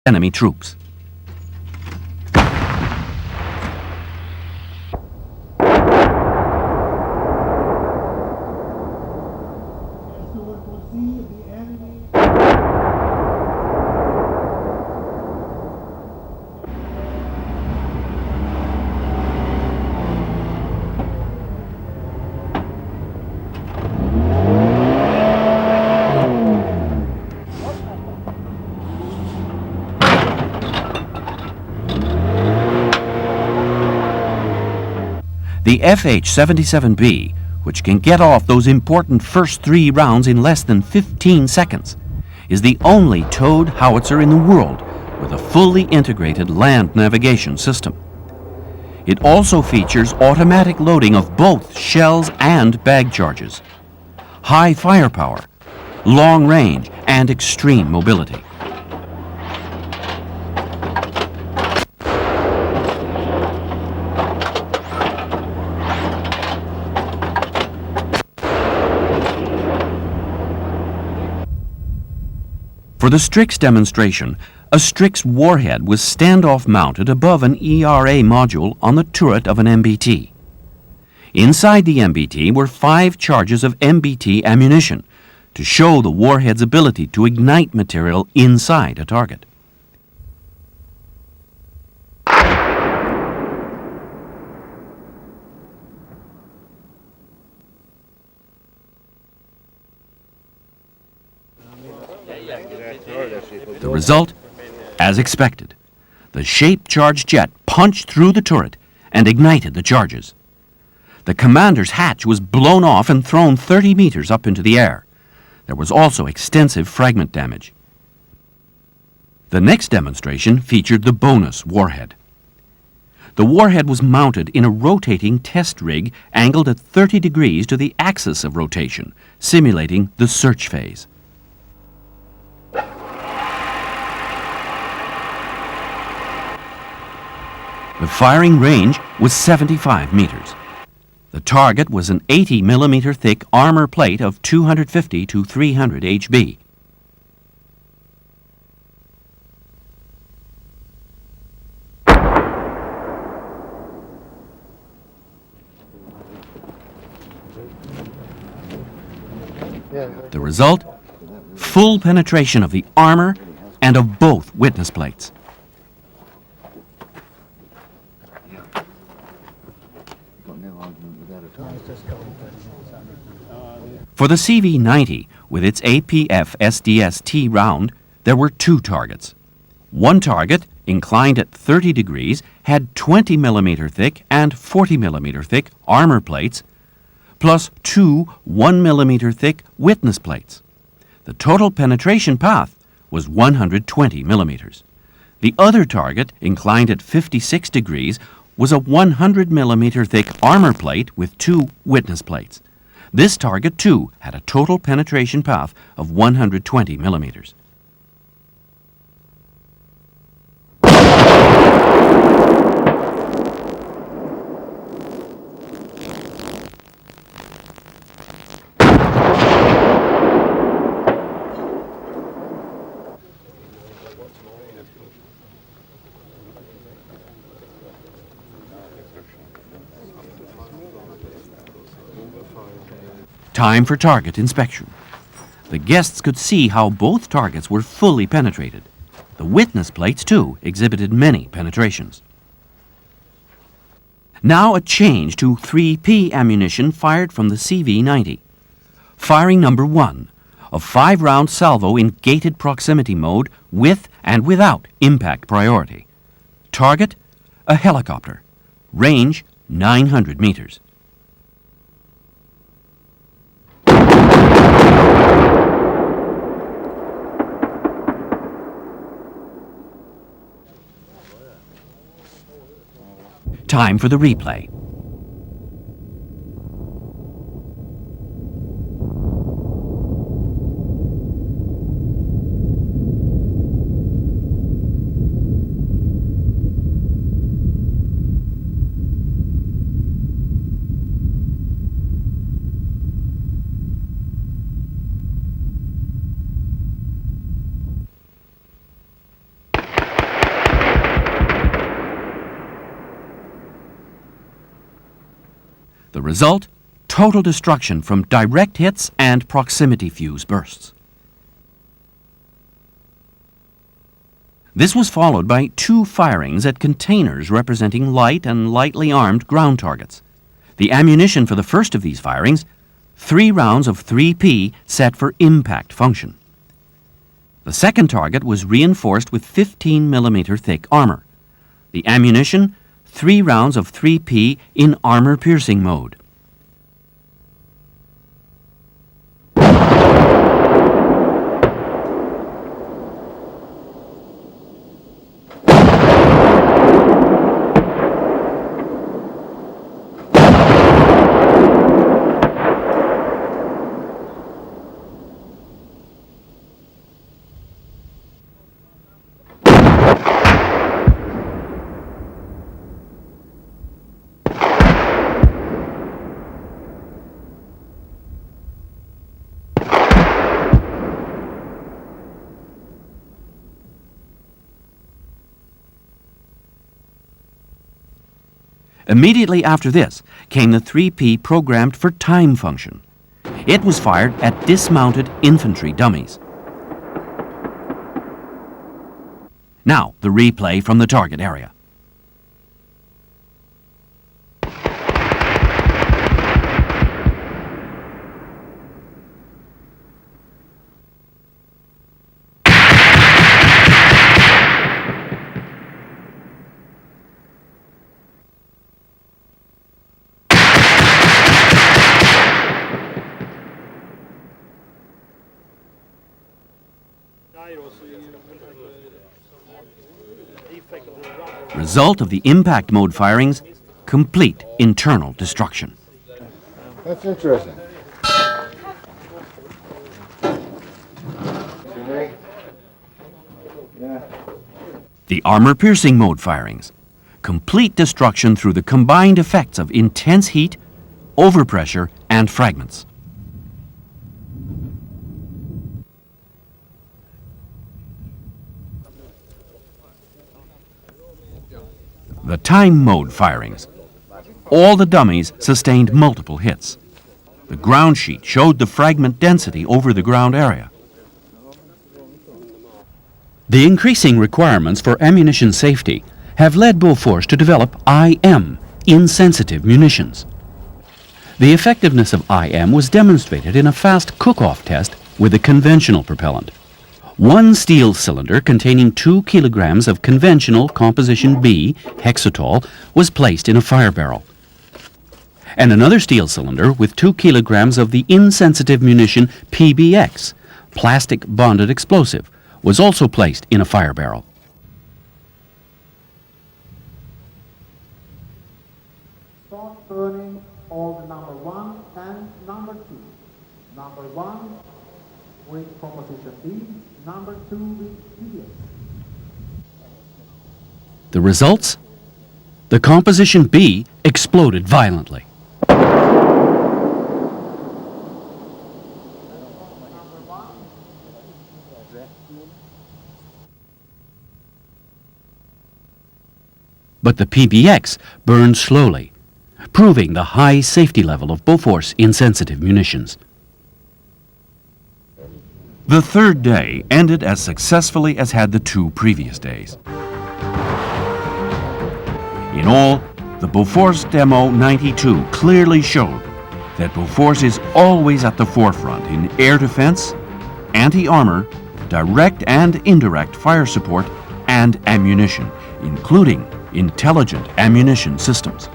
enemy troops. The FH-77B, which can get off those important first 3 rounds in less than 15 seconds, is the only towed howitzer in the world with a fully integrated land navigation system. It also features automatic loading of both shells and bag charges, high firepower, long range, and extreme mobility. For the STRIX demonstration, a STRIX warhead was standoff mounted above an ERA module on the turret of an MBT. Inside the MBT were 5 charges of MBT ammunition to show the warhead's ability to ignite material inside a target. The result, as expected, the shape-charged jet punched through the turret and ignited the charges. The commander's hatch was blown off and thrown 30 meters up into the air. There was also extensive fragment damage. The next demonstration featured the bonus warhead. The warhead was mounted in a rotating test rig angled at 30 degrees to the axis of rotation, simulating the search phase. The firing range was 75 meters. The target was an 80 millimeter thick armor plate of 250 to 300 HB. The result? Full penetration of the armor and of both witness plates. For the CV-90, with its APF SDS-T round, there were 2 targets. One target, inclined at 30 degrees, had 20 millimeter thick and 40 millimeter thick armor plates, plus 2 1 millimeter thick witness plates. The total penetration path was 120 millimeters. The other target, inclined at 56 degrees, was a 100 millimeter thick armor plate with 2 witness plates. This target, too, had a total penetration path of 120 millimeters. Time for target inspection. The guests could see how both targets were fully penetrated. The witness plates, too, exhibited many penetrations. Now a change to 3P ammunition fired from the CV-90. Firing number 1, a 5-round salvo in gated proximity mode with and without impact priority. Target, a helicopter. Range, 900 meters. Time for the replay. The result? Total destruction from direct hits and proximity fuse bursts. This was followed by 2 firings at containers representing light and lightly armed ground targets. The ammunition for the first of these firings, 3 rounds of 3P set for impact function. The second target was reinforced with 15mm thick armor. The ammunition, 3 rounds of 3P in armor-piercing mode. Immediately after this came the 3P programmed for time function. It was fired at dismounted infantry dummies. Now, the replay from the target area. Result of the impact mode firings, complete internal destruction. That's interesting. Yeah. The armor-piercing mode firings, complete destruction through the combined effects of intense heat, overpressure, and fragments. The time mode firings. All the dummies sustained multiple hits. The ground sheet showed the fragment density over the ground area. The increasing requirements for ammunition safety have led Bofors to develop IM, insensitive munitions. The effectiveness of IM was demonstrated in a fast cook-off test with a conventional propellant. One steel cylinder containing 2 kilograms of conventional composition B, hexatol, was placed in a fire barrel. And another steel cylinder with 2 kilograms of the insensitive munition PBX, plastic bonded explosive, was also placed in a fire barrel. Start burning all the number 1 and number 2. Number 1 with composition B, number 2 with PBX. The results? The composition B exploded violently. But the PBX burned slowly, proving the high safety level of Bofors insensitive munitions. The third day ended as successfully as had the 2 previous days. In all, the Bofors Demo 92 clearly showed that Bofors is always at the forefront in air defense, anti-armor, direct and indirect fire support, and ammunition, including intelligent ammunition systems.